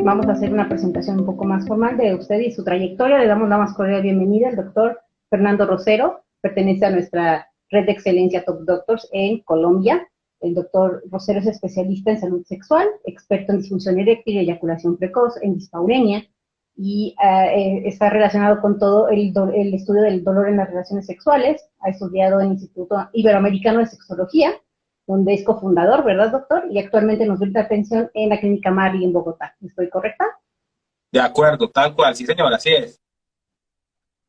vamos a hacer una presentación un poco más formal de usted y su trayectoria. Le damos la más cordial bienvenida al doctor Fernando Rosero, pertenece a nuestra red de excelencia Top Doctors en Colombia. El doctor Rosero es especialista en salud sexual, experto en disfunción eréctil y eyaculación precoz, en dispaurenia, y está relacionado con todo el estudio del dolor en las relaciones sexuales. Ha estudiado en el Instituto Iberoamericano de Sexología, donde es cofundador, ¿verdad, doctor? Y actualmente nos brinda atención en la Clínica Marley en Bogotá. ¿Estoy correcta? De acuerdo, tal cual, sí señora, así es.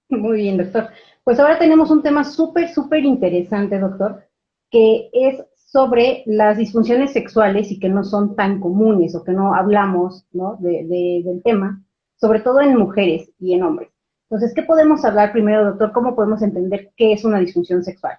Muy bien, doctor. Pues ahora tenemos un tema súper interesante, doctor, que es sobre las disfunciones sexuales y que no son tan comunes o que no hablamos, ¿no? Del tema, sobre todo en mujeres y en hombres. Entonces, ¿qué podemos hablar primero, doctor? ¿Cómo podemos entender qué es una disfunción sexual?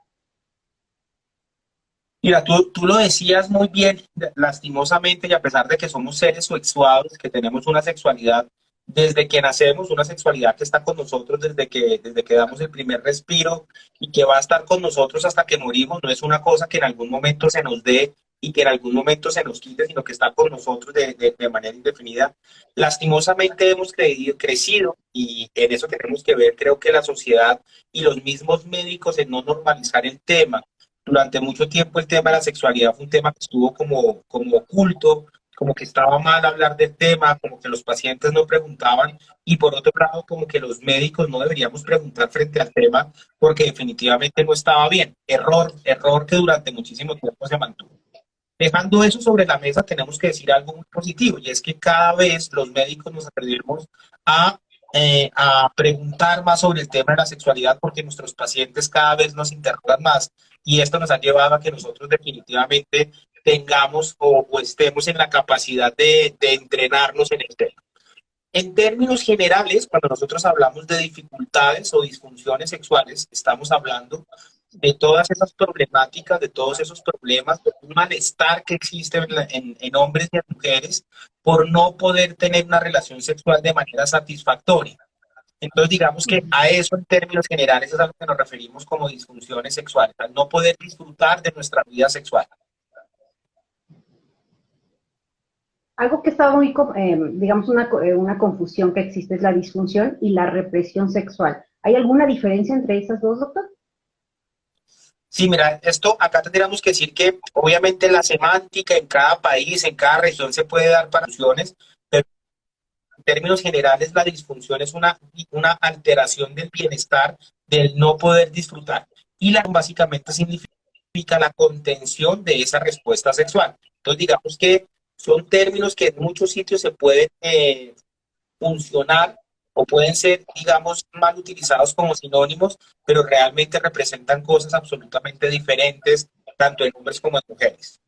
Mira, tú lo decías muy bien, lastimosamente, y a pesar de que somos seres sexuados, que tenemos una sexualidad desde que nacemos, una sexualidad que está con nosotros desde que damos el primer respiro y que va a estar con nosotros hasta que morimos, no es una cosa que en algún momento se nos dé y que en algún momento se nos quite, sino que está con nosotros de manera indefinida. Lastimosamente hemos crecido y en eso tenemos que ver, creo que la sociedad y los mismos médicos en no normalizar el tema. Durante mucho tiempo el tema de la sexualidad fue un tema que estuvo como oculto, como que estaba mal hablar del tema, como que los pacientes no preguntaban y por otro lado como que los médicos no deberíamos preguntar frente al tema porque definitivamente no estaba bien. Error que durante muchísimo tiempo se mantuvo. Dejando eso sobre la mesa, tenemos que decir algo muy positivo y es que cada vez los médicos nos atrevemos a, a preguntar más sobre el tema de la sexualidad porque nuestros pacientes cada vez nos interrogan más y esto nos ha llevado a que nosotros definitivamente tengamos o estemos en la capacidad de entrenarnos en el tema. En términos generales, cuando nosotros hablamos de dificultades o disfunciones sexuales, estamos hablando de todas esas problemáticas, de todos esos problemas, de un malestar que existe en hombres y en mujeres por no poder tener una relación sexual de manera satisfactoria. Entonces, digamos que a eso en términos generales es a lo que nos referimos como disfunciones sexuales, al no poder disfrutar de nuestra vida sexual. Algo que está muy, digamos, una confusión que existe es la disfunción y la represión sexual. ¿Hay alguna diferencia entre esas dos, doctor? Sí, mira, esto acá tendríamos que decir que obviamente la semántica en cada país, en cada región se puede dar para disfunciones, pero en términos generales la disfunción es una alteración del bienestar, del no poder disfrutar. Y la básicamente significa la contención de esa respuesta sexual. Entonces digamos que son términos que en muchos sitios se pueden funcionar o pueden ser, digamos, mal utilizados como sinónimos, pero realmente representan cosas absolutamente diferentes, tanto en hombres como en mujeres.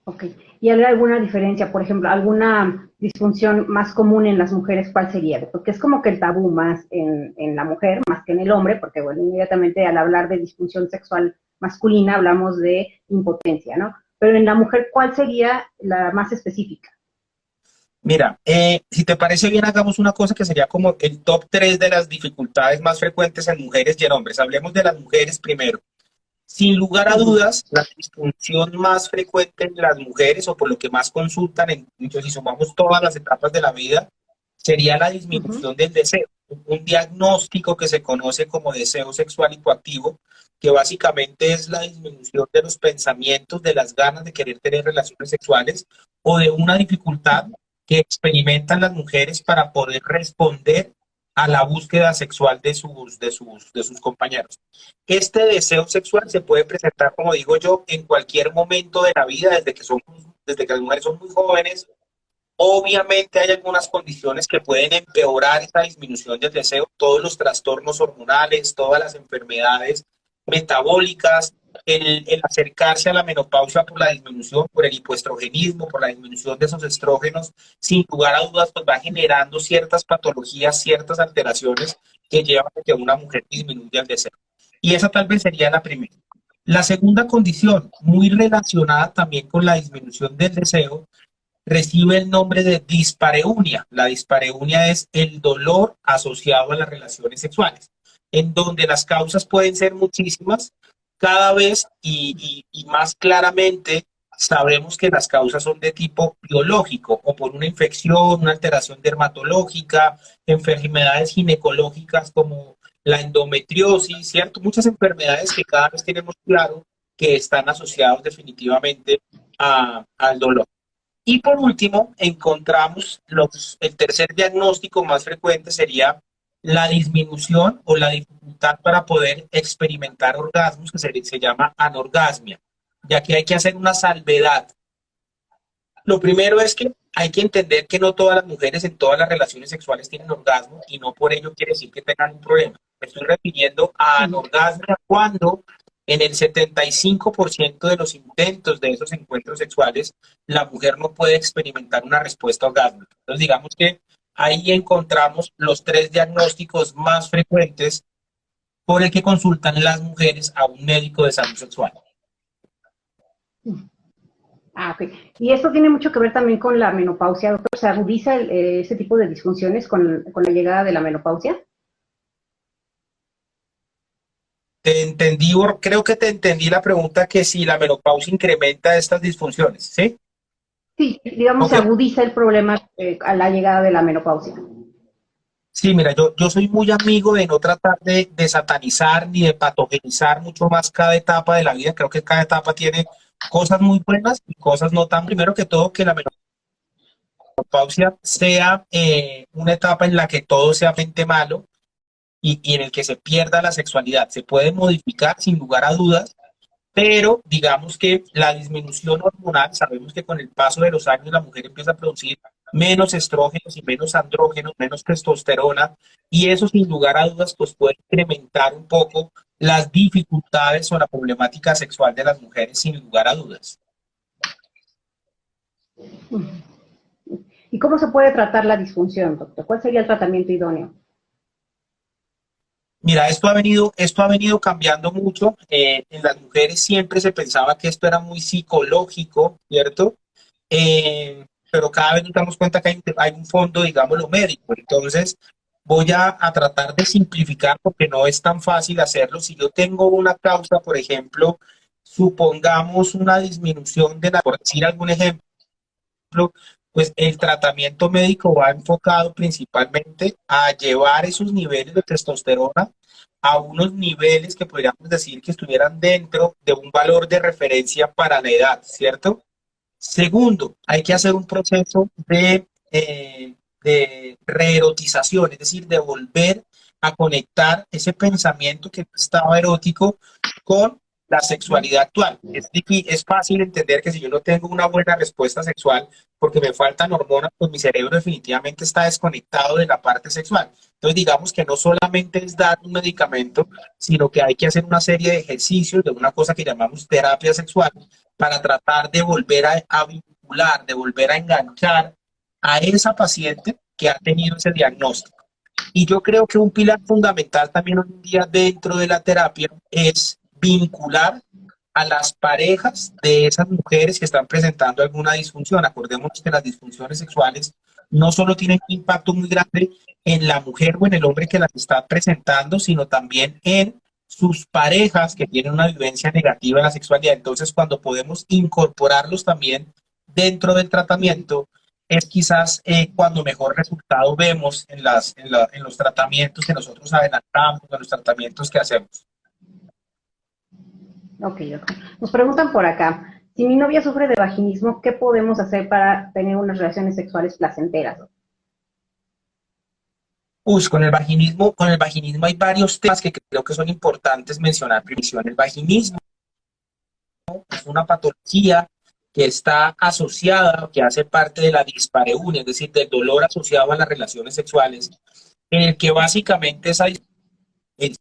Ok. ¿Y hay alguna diferencia, por ejemplo, alguna disfunción más común en las mujeres, cuál sería? Porque es como que el tabú más en la mujer, más que en el hombre, porque, bueno, inmediatamente al hablar de disfunción sexual masculina hablamos de impotencia, ¿no? Pero en la mujer, ¿cuál sería la más específica? Mira, si te parece bien, hagamos una cosa que sería como el top 3 de las dificultades más frecuentes en mujeres y en hombres. Hablemos de las mujeres primero. Sin lugar a dudas, la disfunción más frecuente en las mujeres o por lo que más consultan, si sumamos todas las etapas de la vida, sería la disminución del deseo. Un diagnóstico que se conoce como deseo sexual hipoactivo, que básicamente es la disminución de los pensamientos, de las ganas de querer tener relaciones sexuales o de una dificultad que experimentan las mujeres para poder responder a la búsqueda sexual de sus compañeros. Este deseo sexual se puede presentar, como digo yo, en cualquier momento de la vida, desde que las mujeres son muy jóvenes. Obviamente hay algunas condiciones que pueden empeorar esa disminución del deseo, todos los trastornos hormonales, todas las enfermedades metabólicas, el acercarse a la menopausia por la disminución, por el hipoestrogenismo, por la disminución de esos estrógenos, sin lugar a dudas, pues va generando ciertas patologías, ciertas alteraciones que llevan a que una mujer disminuya el deseo. Y esa tal vez sería la primera. La segunda condición, muy relacionada también con la disminución del deseo, recibe el nombre de dispareunia. La dispareunia es el dolor asociado a las relaciones sexuales, en donde las causas pueden ser muchísimas, cada vez y más claramente sabemos que las causas son de tipo biológico, o por una infección, una alteración dermatológica, enfermedades ginecológicas como la endometriosis, ¿cierto? Muchas enfermedades que cada vez tenemos claro que están asociados definitivamente al dolor. Y por último, encontramos el tercer diagnóstico más frecuente sería la disminución o la dificultad para poder experimentar orgasmos, que se llama anorgasmia, ya que hay que hacer una salvedad. Lo primero es que hay que entender que no todas las mujeres en todas las relaciones sexuales tienen orgasmo y no por ello quiere decir que tengan un problema. Me estoy refiriendo a anorgasmia cuando en el 75% de los intentos de esos encuentros sexuales la mujer no puede experimentar una respuesta orgásmica. Entonces digamos que ahí encontramos los 3 diagnósticos más frecuentes por el que consultan las mujeres a un médico de salud sexual. Ok. Y esto tiene mucho que ver también con la menopausia, doctor. ¿Se agudiza ese tipo de disfunciones con la llegada de la menopausia? Te entendí, creo que te entendí la pregunta, que si la menopausia incrementa estas disfunciones, ¿sí? Sí, digamos, se Ok. agudiza el problema a la llegada de la menopausia. Sí, mira, yo soy muy amigo de no tratar de satanizar ni de patogenizar mucho más cada etapa de la vida. Creo que cada etapa tiene cosas muy buenas y cosas no tan. Primero que todo, que la menopausia sea una etapa en la que todo sea mente malo y en el que se pierda la sexualidad. Se puede modificar sin lugar a dudas, pero digamos que la disminución hormonal, sabemos que con el paso de los años la mujer empieza a producir menos estrógenos y menos andrógenos, menos testosterona, y eso sin lugar a dudas pues puede incrementar un poco las dificultades o la problemática sexual de las mujeres sin lugar a dudas. ¿Y cómo se puede tratar la disfunción, doctor? ¿Cuál sería el tratamiento idóneo? Mira, esto ha venido cambiando mucho. En las mujeres siempre se pensaba que esto era muy psicológico, ¿cierto? Pero cada vez nos damos cuenta que hay un fondo, digámoslo, médico. Entonces, voy a tratar de simplificar porque no es tan fácil hacerlo. Si yo tengo una causa, por ejemplo, supongamos una disminución de la, por decir algún ejemplo, pues el tratamiento médico va enfocado principalmente a llevar esos niveles de testosterona a unos niveles que podríamos decir que estuvieran dentro de un valor de referencia para la edad, ¿cierto? Segundo, hay que hacer un proceso de reerotización, es decir, de volver a conectar ese pensamiento que estaba erótico con la sexualidad actual. Es fácil entender que si yo no tengo una buena respuesta sexual porque me faltan hormonas, pues mi cerebro definitivamente está desconectado de la parte sexual. Entonces digamos que no solamente es dar un medicamento, sino que hay que hacer una serie de ejercicios de una cosa que llamamos terapia sexual para tratar de volver a vincular, de volver a enganchar a esa paciente que ha tenido ese diagnóstico. Y yo creo que un pilar fundamental también hoy en día dentro de la terapia es vincular a las parejas de esas mujeres que están presentando alguna disfunción. Acordémonos que las disfunciones sexuales no solo tienen un impacto muy grande en la mujer o en el hombre que las está presentando, sino también en sus parejas que tienen una vivencia negativa en la sexualidad. Entonces, cuando podemos incorporarlos también dentro del tratamiento, es quizás cuando mejor resultado vemos en los tratamientos que nosotros adelantamos, en los tratamientos que hacemos. Ok, doctor. Nos preguntan por acá, si mi novia sufre de vaginismo, ¿qué podemos hacer para tener unas relaciones sexuales placenteras? Con el vaginismo hay varios temas que creo que son importantes mencionar. Primero, el vaginismo es una patología que está asociada, que hace parte de la dispareunia, es decir, del dolor asociado a las relaciones sexuales, en el que básicamente el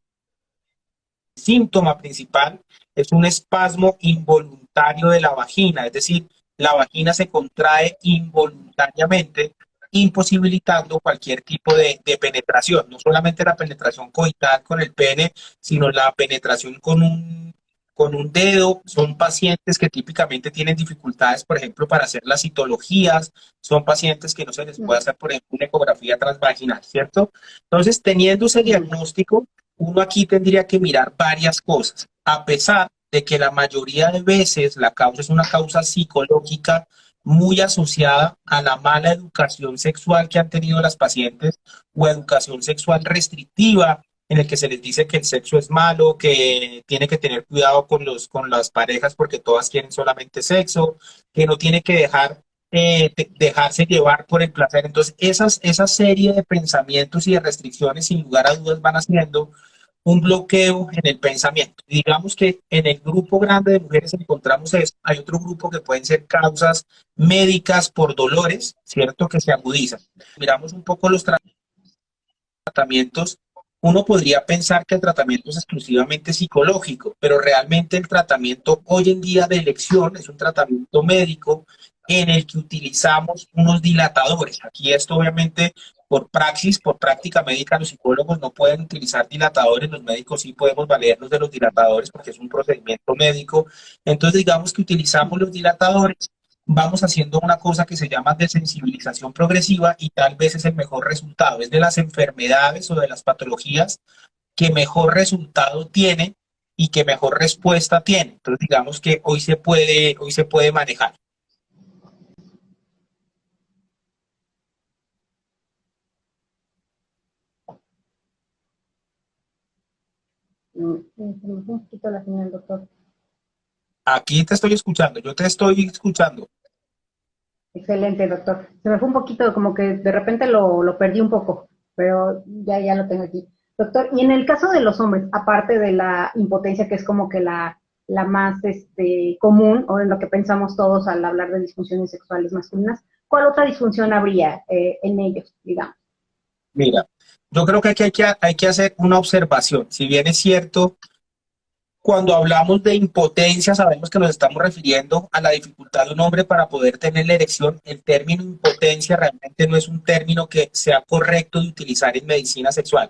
síntoma principal es un espasmo involuntario de la vagina, es decir, la vagina se contrae involuntariamente, imposibilitando cualquier tipo de penetración, no solamente la penetración coital con el pene, sino la penetración con un dedo. Son pacientes que típicamente tienen dificultades, por ejemplo, para hacer las citologías, son pacientes que no se les puede hacer, por ejemplo, una ecografía transvaginal, ¿cierto? Entonces, teniendo ese diagnóstico, uno aquí tendría que mirar varias cosas. A pesar de que la mayoría de veces la causa es una causa psicológica muy asociada a la mala educación sexual que han tenido las pacientes o educación sexual restrictiva, en el que se les dice que el sexo es malo, que tiene que tener cuidado con las parejas porque todas quieren solamente sexo, que no tiene que dejarse llevar por el placer. Entonces, esa serie de pensamientos y de restricciones, sin lugar a dudas, van haciendo un bloqueo en el pensamiento. Digamos que en el grupo grande de mujeres encontramos eso. Hay otro grupo que pueden ser médicas por dolores, ¿cierto? Que se agudizan. Miramos un poco los tratamientos. Uno podría pensar que el tratamiento es exclusivamente psicológico, pero realmente el tratamiento hoy en día de elección es un tratamiento médico en el que utilizamos unos dilatadores. Aquí esto obviamente por praxis, por práctica médica, los psicólogos no pueden utilizar dilatadores, los médicos sí podemos valernos de los dilatadores porque es un procedimiento médico. Entonces digamos que utilizamos los dilatadores, vamos haciendo una cosa que se llama desensibilización progresiva y tal vez es el mejor resultado. Es de las enfermedades o de las patologías que mejor resultado tiene y que mejor respuesta tiene. Entonces digamos que hoy se puede manejar. Se me fue un poquito la señal, doctor. Aquí te estoy escuchando, yo te estoy escuchando. Excelente, doctor. Se me fue un poquito, como que de repente lo perdí un poco, pero ya lo tengo aquí. Doctor, y en el caso de los hombres, aparte de la impotencia, que es como que la más común, o en lo que pensamos todos al hablar de disfunciones sexuales masculinas, ¿cuál otra disfunción habría en ellos, digamos? Mira, yo creo que aquí hay que hacer una observación. Si bien es cierto, cuando hablamos de impotencia, sabemos que nos estamos refiriendo a la dificultad de un hombre para poder tener la erección. El término impotencia realmente no es un término que sea correcto de utilizar en medicina sexual.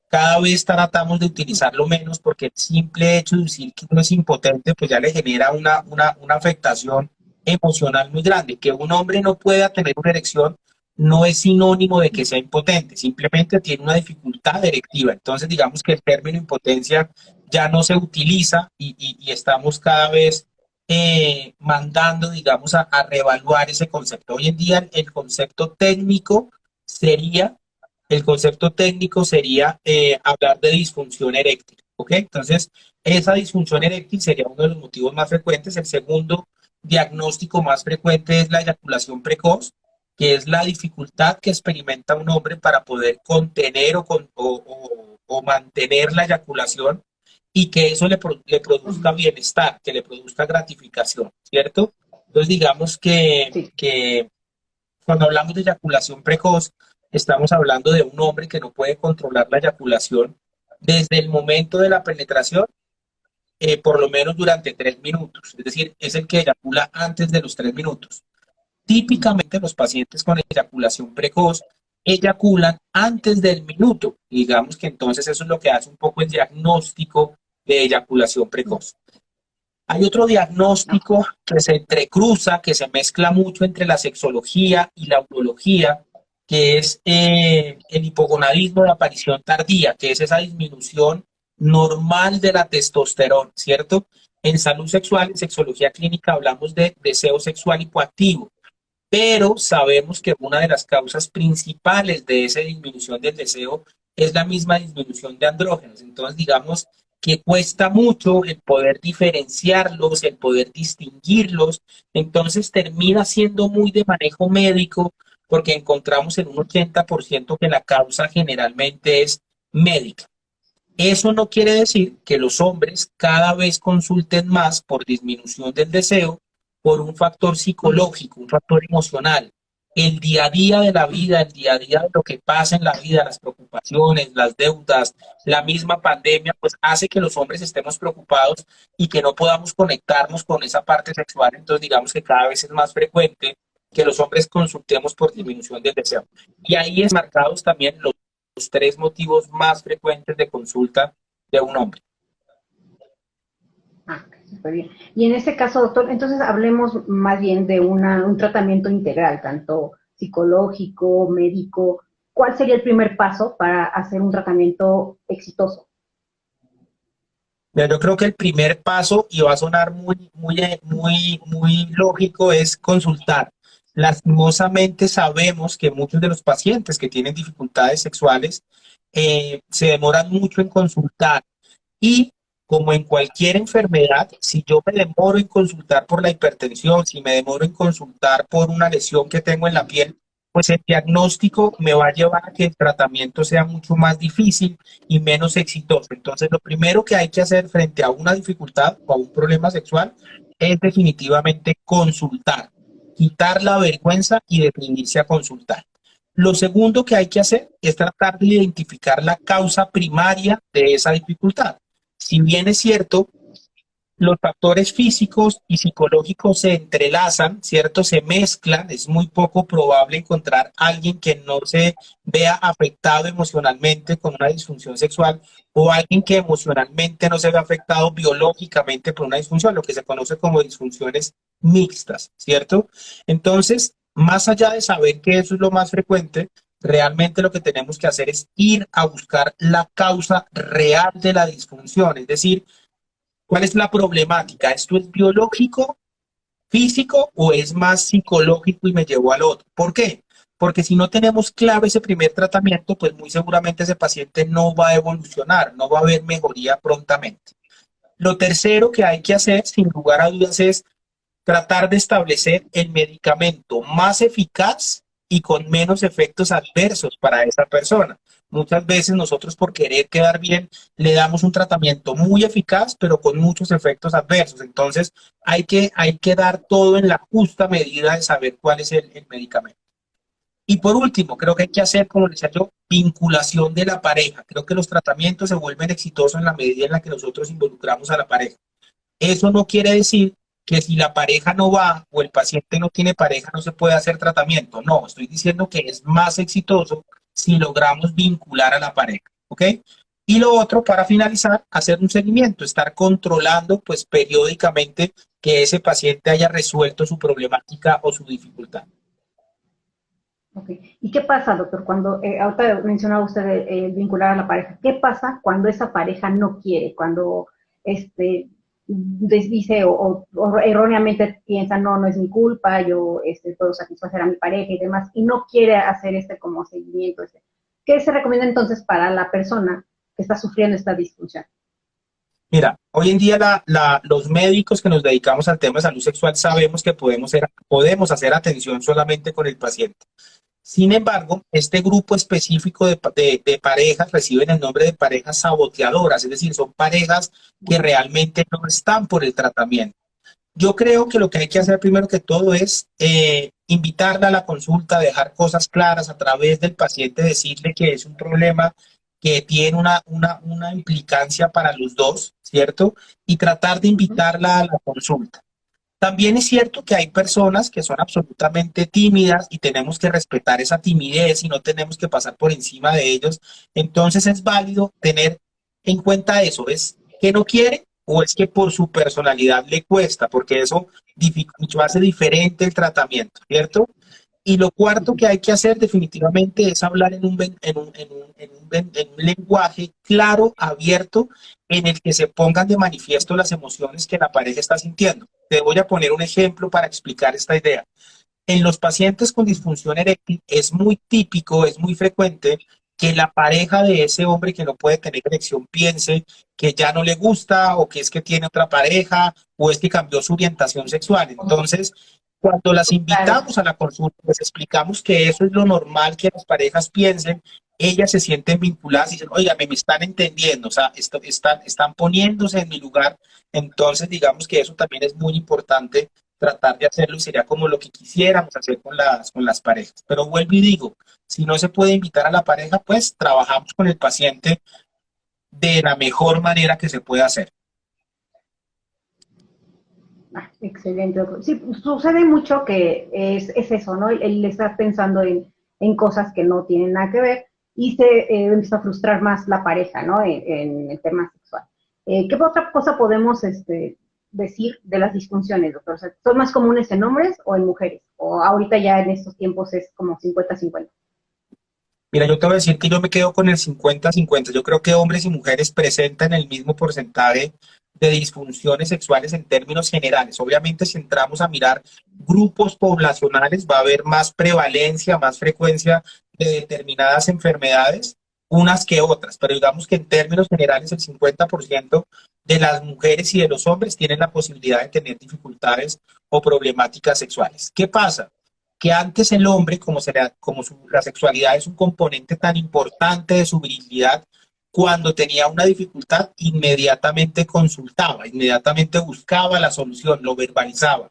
Cada vez tratamos de utilizarlo menos porque el simple hecho de decir que uno es impotente, pues ya le genera una afectación emocional muy grande. Que un hombre no pueda tener una erección no es sinónimo de que sea impotente, simplemente tiene una dificultad erectiva. Entonces, digamos que el término impotencia ya no se utiliza y estamos cada vez mandando, digamos, a reevaluar ese concepto. Hoy en día sería el concepto técnico sería hablar de disfunción eréctil, ¿ok? Entonces, esa disfunción eréctil sería uno de los motivos más frecuentes. El segundo diagnóstico más frecuente es la eyaculación precoz, que es la dificultad que experimenta un hombre para poder contener o mantener la eyaculación y que eso le produzca bienestar, que le produzca gratificación, ¿cierto? Entonces, digamos Sí. que cuando hablamos de eyaculación precoz, estamos hablando de un hombre que no puede controlar la eyaculación desde el momento de la penetración, por lo menos durante 3 minutos. Es decir, es el que eyacula antes de los 3 minutos. Típicamente los pacientes con eyaculación precoz eyaculan antes del minuto. Digamos que entonces eso es lo que hace un poco el diagnóstico de eyaculación precoz. Hay otro diagnóstico que se entrecruza, que se mezcla mucho entre la sexología y la urología, que es el hipogonadismo de aparición tardía, que es esa disminución normal de la testosterona, ¿cierto? En salud sexual, en sexología clínica, hablamos de deseo sexual hipoactivo, pero sabemos que una de las causas principales de esa disminución del deseo es la misma disminución de andrógenos. Entonces, digamos que cuesta mucho el poder diferenciarlos, el poder distinguirlos, entonces termina siendo muy de manejo médico porque encontramos en un 80% que la causa generalmente es médica. Eso no quiere decir que los hombres cada vez consulten más por disminución del deseo, por un factor psicológico, un factor emocional. El día a día de la vida, el día a día de lo que pasa en la vida, las preocupaciones, las deudas, la misma pandemia, pues hace que los hombres estemos preocupados y que no podamos conectarnos con esa parte sexual. Entonces, digamos que cada vez es más frecuente que los hombres consultemos por disminución del deseo. Y ahí es marcados también los 3 motivos más frecuentes de consulta de un hombre. Súper bien. Y en este caso, doctor, entonces hablemos más bien de un tratamiento integral, tanto psicológico, médico. ¿Cuál sería el primer paso para hacer un tratamiento exitoso? Mira, yo creo que el primer paso, y va a sonar muy lógico, es consultar. Lastimosamente sabemos que muchos de los pacientes que tienen dificultades sexuales se demoran mucho en consultar. Y como en cualquier enfermedad, si yo me demoro en consultar por la hipertensión, si me demoro en consultar por una lesión que tengo en la piel, pues el diagnóstico me va a llevar a que el tratamiento sea mucho más difícil y menos exitoso. Entonces, lo primero que hay que hacer frente a una dificultad o a un problema sexual es definitivamente consultar, quitar la vergüenza y definirse a consultar. Lo segundo que hay que hacer es tratar de identificar la causa primaria de esa dificultad. Si bien es cierto, los factores físicos y psicológicos se entrelazan, ¿cierto? Se mezclan. Es muy poco probable encontrar a alguien que no se vea afectado emocionalmente con una disfunción sexual o alguien que emocionalmente no se vea afectado biológicamente por una disfunción, lo que se conoce como disfunciones mixtas, ¿cierto? Entonces, más allá de saber que eso es lo más frecuente, realmente lo que tenemos que hacer es ir a buscar la causa real de la disfunción, es decir, ¿cuál es la problemática? ¿Esto es biológico, físico o es más psicológico y me llevó al otro? ¿Por qué? Porque si no tenemos claro ese primer tratamiento, pues muy seguramente ese paciente no va a evolucionar, no va a haber mejoría prontamente. Lo tercero que hay que hacer, sin lugar a dudas, es tratar de establecer el medicamento más eficaz y con menos efectos adversos para esa persona. Muchas veces nosotros por querer quedar bien le damos un tratamiento muy eficaz pero con muchos efectos adversos. Entonces hay que dar todo en la justa medida de saber cuál es el medicamento. Y por último, creo que hay que hacer, como decía yo, vinculación de la pareja. Creo que los tratamientos se vuelven exitosos en la medida en la que nosotros involucramos a la pareja. Eso no quiere decir que si la pareja no va o el paciente no tiene pareja no se puede hacer tratamiento. No, estoy diciendo que es más exitoso si logramos vincular a la pareja, ¿ok? Y lo otro, para finalizar, hacer un seguimiento, estar controlando pues periódicamente que ese paciente haya resuelto su problemática o su dificultad. Okay. ¿Y qué pasa, doctor, cuando, ahorita mencionaba usted vincular a la pareja, ¿qué pasa cuando esa pareja no quiere, cuando dice o erróneamente piensa, no, no es mi culpa, yo puedo satisfacer a mi pareja y demás, y no quiere hacer como seguimiento? ¿Qué se recomienda entonces para la persona que está sufriendo esta disfunción? Mira, hoy en día los médicos que nos dedicamos al tema de salud sexual sabemos que podemos hacer atención solamente con el paciente. Sin embargo, este grupo específico de parejas reciben el nombre de parejas saboteadoras, es decir, son parejas que realmente no están por el tratamiento. Yo creo que lo que hay que hacer primero que todo es invitarla a la consulta, dejar cosas claras a través del paciente, decirle que es un problema que tiene una implicancia para los dos, ¿cierto? Y tratar de invitarla a la consulta. También es cierto que hay personas que son absolutamente tímidas y tenemos que respetar esa timidez y no tenemos que pasar por encima de ellos. Entonces es válido tener en cuenta eso, es que no quiere o es que por su personalidad le cuesta, porque eso hace diferente el tratamiento, ¿cierto? Y lo cuarto que hay que hacer definitivamente es hablar en un lenguaje claro, abierto, en el que se pongan de manifiesto las emociones que la pareja está sintiendo. Te voy a poner un ejemplo para explicar esta idea. En los pacientes con disfunción eréctil es muy típico, es muy frecuente que la pareja de ese hombre que no puede tener erección piense que ya no le gusta o que es que tiene otra pareja o es que cambió su orientación sexual. Entonces, cuando las invitamos a la consulta, les explicamos que eso es lo normal que las parejas piensen, ellas se sienten vinculadas y dicen, oiga, me están entendiendo, o sea, están poniéndose en mi lugar. Entonces, digamos que eso también es muy importante tratar de hacerlo y sería como lo que quisiéramos hacer con las parejas. Pero vuelvo y digo, si no se puede invitar a la pareja, pues trabajamos con el paciente de la mejor manera que se pueda hacer. Excelente. Sí, sucede mucho que es eso, ¿no? Él está pensando en cosas que no tienen nada que ver y se empieza a frustrar más la pareja, ¿no? En el tema sexual. ¿Qué otra cosa podemos decir de las disfunciones, doctor? O sea, ¿son más comunes en hombres o en mujeres? ¿O ahorita ya en estos tiempos es como 50-50? Mira, yo te voy a decir que yo me quedo con el 50-50. Yo creo que hombres y mujeres presentan el mismo porcentaje de disfunciones sexuales en términos generales. Obviamente, si entramos a mirar grupos poblacionales, va a haber más prevalencia, más frecuencia de determinadas enfermedades, unas que otras, pero digamos que en términos generales el 50% de las mujeres y de los hombres tienen la posibilidad de tener dificultades o problemáticas sexuales. ¿Qué pasa? Que antes el hombre, la sexualidad es un componente tan importante de su virilidad, cuando tenía una dificultad, inmediatamente consultaba, inmediatamente buscaba la solución, lo verbalizaba.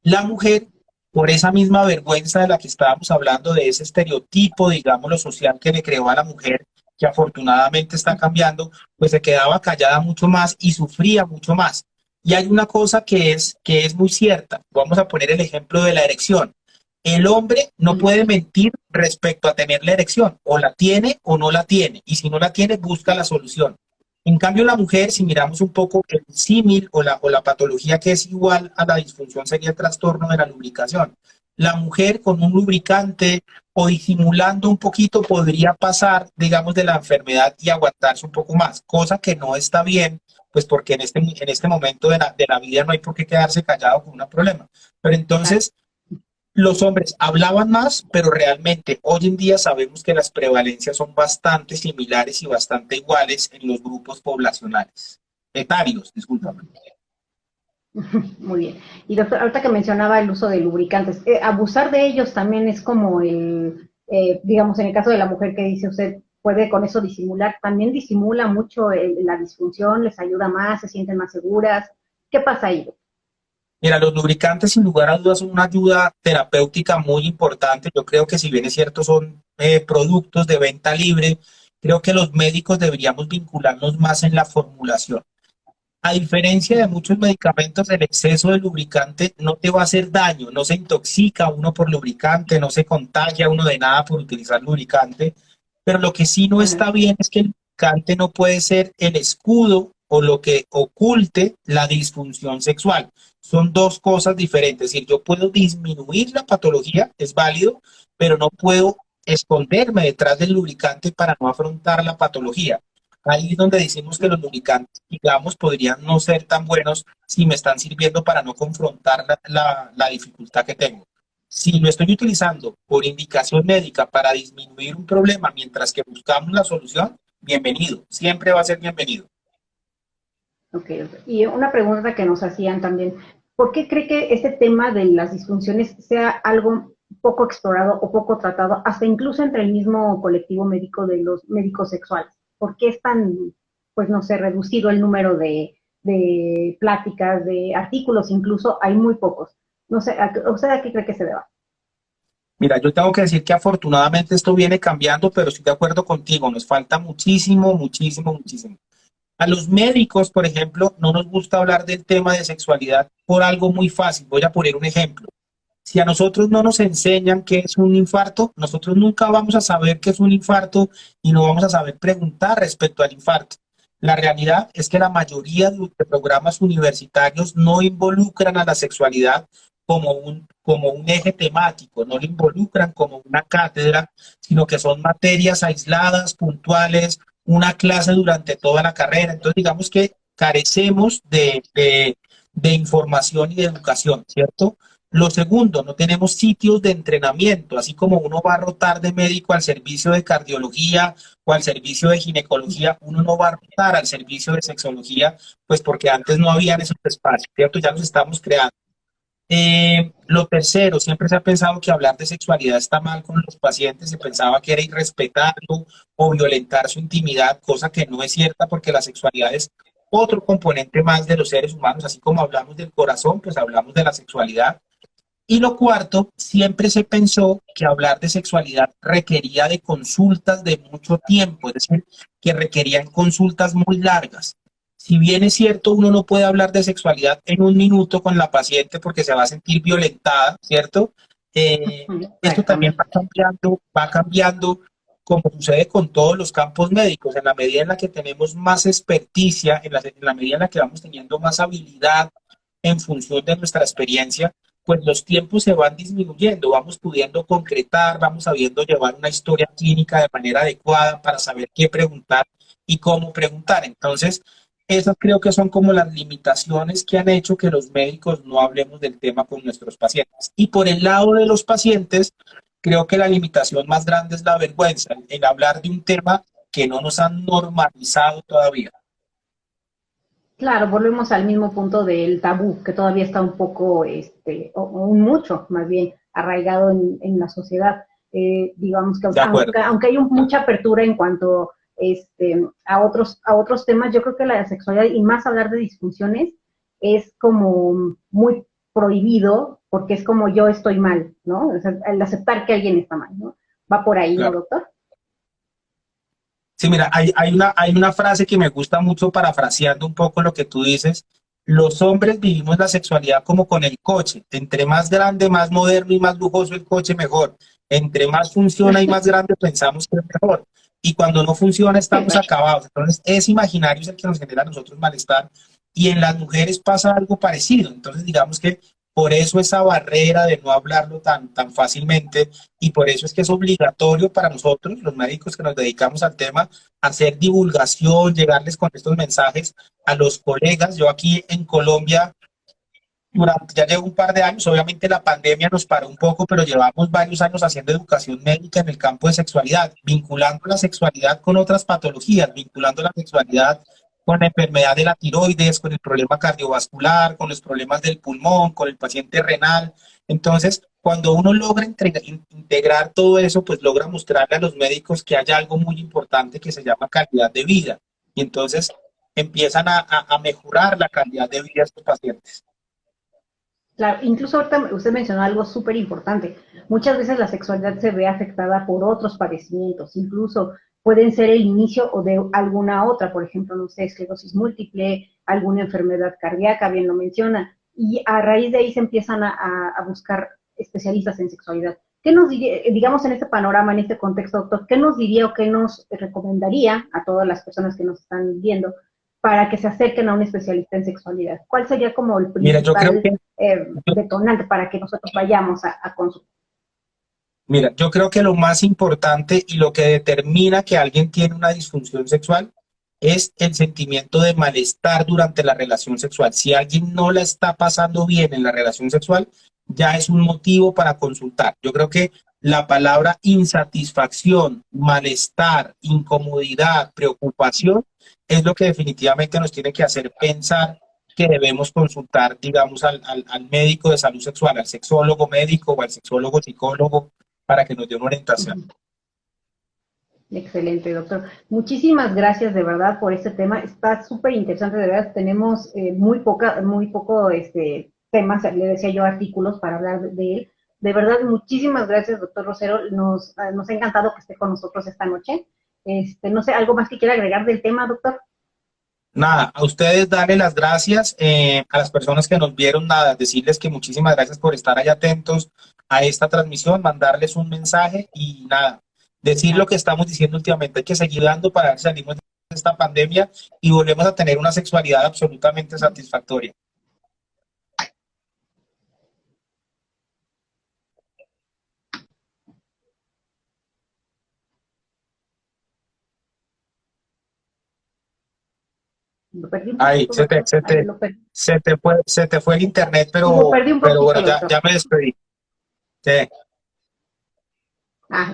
La mujer, por esa misma vergüenza de la que estábamos hablando, de ese estereotipo, digamos, lo social que le creó a la mujer, que afortunadamente está cambiando, pues se quedaba callada mucho más y sufría mucho más. Y hay una cosa que es muy cierta. Vamos a poner el ejemplo de la erección. El hombre no puede mentir respecto a tener la erección, o la tiene o no la tiene, y si no la tiene, busca la solución. En cambio, la mujer, si miramos un poco el símil o la patología que es igual a la disfunción, sería el trastorno de la lubricación. La mujer con un lubricante o disimulando un poquito podría pasar, digamos, de la enfermedad y aguantarse un poco más, cosa que no está bien, pues porque en este momento de la vida no hay por qué quedarse callado con un problema. Pero entonces, los hombres hablaban más, pero realmente hoy en día sabemos que las prevalencias son bastante similares y bastante iguales en los grupos poblacionales. Etarios, discúlpame. Muy bien. Y doctor, ahorita que mencionaba el uso de lubricantes, abusar de ellos también es como digamos, en el caso de la mujer que dice usted, puede con eso disimular, también disimula mucho la disfunción, les ayuda más, se sienten más seguras. ¿Qué pasa ahí? Mira, los lubricantes sin lugar a dudas son una ayuda terapéutica muy importante. Yo creo que si bien es cierto son productos de venta libre, creo que los médicos deberíamos vincularnos más en la formulación. A diferencia de muchos medicamentos, el exceso de lubricante no te va a hacer daño, no se intoxica uno por lubricante, no se contagia uno de nada por utilizar lubricante, pero lo que sí no está bien es que el lubricante no puede ser el escudo o lo que oculte la disfunción sexual. Son dos cosas diferentes, es decir, yo puedo disminuir la patología, es válido, pero no puedo esconderme detrás del lubricante para no afrontar la patología. Ahí es donde decimos que los lubricantes, digamos, podrían no ser tan buenos si me están sirviendo para no confrontar la dificultad que tengo. Si lo estoy utilizando por indicación médica para disminuir un problema mientras que buscamos la solución, bienvenido, siempre va a ser bienvenido. Ok, y una pregunta que nos hacían también, ¿por qué cree que este tema de las disfunciones sea algo poco explorado o poco tratado, hasta incluso entre el mismo colectivo médico de los médicos sexuales? ¿Por qué es tan, pues no sé, reducido el número de pláticas, de artículos, incluso hay muy pocos? No sé, ¿usted a qué cree que se deba? Mira, yo tengo que decir que afortunadamente esto viene cambiando, pero estoy de acuerdo contigo, nos falta muchísimo, muchísimo, muchísimo. A los médicos, por ejemplo, no nos gusta hablar del tema de sexualidad por algo muy fácil. Voy a poner un ejemplo. Si a nosotros no nos enseñan qué es un infarto, nosotros nunca vamos a saber qué es un infarto y no vamos a saber preguntar respecto al infarto. La realidad es que la mayoría de programas universitarios no involucran a la sexualidad como un eje temático, no lo involucran como una cátedra, sino que son materias aisladas, puntuales, una clase durante toda la carrera. Entonces, digamos que carecemos de información y de educación, ¿cierto? Lo segundo, no tenemos sitios de entrenamiento, así como uno va a rotar de médico al servicio de cardiología o al servicio de ginecología, uno no va a rotar al servicio de sexología, pues porque antes no habían esos espacios, ¿cierto? Ya los estamos creando. Lo tercero, siempre se ha pensado que hablar de sexualidad está mal con los pacientes, se pensaba que era irrespetarlo o violentar su intimidad, cosa que no es cierta porque la sexualidad es otro componente más de los seres humanos, así como hablamos del corazón, pues hablamos de la sexualidad. Y lo cuarto, siempre se pensó que hablar de sexualidad requería de consultas de mucho tiempo, es decir, que requerían consultas muy largas. Si bien es cierto, uno no puede hablar de sexualidad en un minuto con la paciente porque se va a sentir violentada, ¿cierto? Esto también va cambiando como sucede con todos los campos médicos, en la medida en la que tenemos más experticia, en la medida en la que vamos teniendo más habilidad en función de nuestra experiencia, pues los tiempos se van disminuyendo, vamos pudiendo concretar, vamos sabiendo llevar una historia clínica de manera adecuada para saber qué preguntar y cómo preguntar. Entonces, esas creo que son como las limitaciones que han hecho que los médicos no hablemos del tema con nuestros pacientes. Y por el lado de los pacientes, creo que la limitación más grande es la vergüenza, en hablar de un tema que no nos han normalizado todavía. Claro, volvemos al mismo punto del tabú, que todavía está un poco, o un mucho, más bien, arraigado en la sociedad. Digamos que De acuerdo. aunque hay mucha apertura en cuanto a otros temas, yo creo que la sexualidad, y más hablar de disfunciones, es como muy prohibido, porque es como yo estoy mal, ¿no? O sea, el aceptar que alguien está mal, ¿no? Va por ahí, ¿no, Claro. doctor? Sí, mira, hay una frase que me gusta mucho parafraseando un poco lo que tú dices. Los hombres vivimos la sexualidad como con el coche. Entre más grande, más moderno y más lujoso el coche, mejor. Entre más funciona y más grande, pensamos que es mejor. Y cuando no funciona, estamos Exacto. acabados. Entonces, ese imaginario es el que nos genera a nosotros malestar. Y en las mujeres pasa algo parecido. Entonces, digamos que por eso esa barrera de no hablarlo tan fácilmente, y por eso es que es obligatorio para nosotros, los médicos que nos dedicamos al tema, hacer divulgación, llegarles con estos mensajes a los colegas. Yo aquí en Colombia, durante ya llevo un par de años, obviamente la pandemia nos paró un poco, pero llevamos varios años haciendo educación médica en el campo de sexualidad, vinculando la sexualidad con otras patologías, vinculando la sexualidad con la enfermedad de la tiroides, con el problema cardiovascular, con los problemas del pulmón, con el paciente renal. Entonces, cuando uno logra integrar todo eso, pues logra mostrarle a los médicos que hay algo muy importante que se llama calidad de vida. Y entonces empiezan a mejorar la calidad de vida de estos pacientes. Claro, incluso ahorita usted mencionó algo súper importante. Muchas veces la sexualidad se ve afectada por otros padecimientos, incluso pueden ser el inicio o de alguna otra, por ejemplo, no sé, esclerosis múltiple, alguna enfermedad cardíaca, bien lo menciona, y a raíz de ahí se empiezan a buscar especialistas en sexualidad. ¿Qué nos diría, digamos, en este panorama, en este contexto, doctor, qué nos diría o qué nos recomendaría a todas las personas que nos están viendo para que se acerquen a un especialista en sexualidad? ¿Cuál sería como el Mira, yo creo principal que detonante para que nosotros vayamos a consultar? Mira, yo creo que lo más importante y lo que determina que alguien tiene una disfunción sexual es el sentimiento de malestar durante la relación sexual. Si alguien no la está pasando bien en la relación sexual, ya es un motivo para consultar. Yo creo que la palabra insatisfacción, malestar, incomodidad, preocupación es lo que definitivamente nos tiene que hacer pensar que debemos consultar, digamos, al médico de salud sexual, al sexólogo médico o al sexólogo psicólogo para que nos dé una orientación. Excelente, doctor. Muchísimas gracias de verdad por este tema. Está súper interesante, de verdad. Tenemos muy poco temas, le decía yo, artículos para hablar de él. De verdad, muchísimas gracias, doctor Rosero. Nos ha encantado que esté con nosotros esta noche. No sé, ¿algo más que quiera agregar del tema, doctor? Nada, a ustedes darle las gracias, a las personas que nos vieron, nada, decirles que muchísimas gracias por estar ahí atentos a esta transmisión, mandarles un mensaje y nada, decir lo que estamos diciendo últimamente, hay que seguir dando para ver si salimos de esta pandemia y volvemos a tener una sexualidad absolutamente satisfactoria. Lo perdí un Ahí, poquito, doctor. Ahí lo perdí. se te fue el internet, Sí, lo perdí un pero bueno, poquito, doctor. ya me despedí. Sí.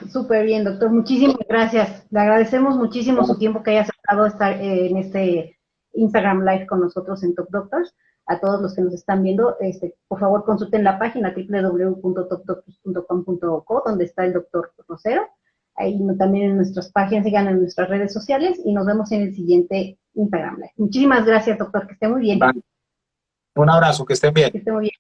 Súper bien, doctor. Muchísimas gracias. Le agradecemos muchísimo su tiempo que haya aceptado estar en este Instagram Live con nosotros en Top Doctors. A todos los que nos están viendo, por favor consulten la página www.topdoctors.com.co, donde está el doctor Rosero. Ahí también en nuestras páginas, sigan en nuestras redes sociales y nos vemos en el siguiente Instagram Live. Muchísimas gracias, doctor. Que esté muy bien. Un abrazo, que estén bien. Que esté muy bien.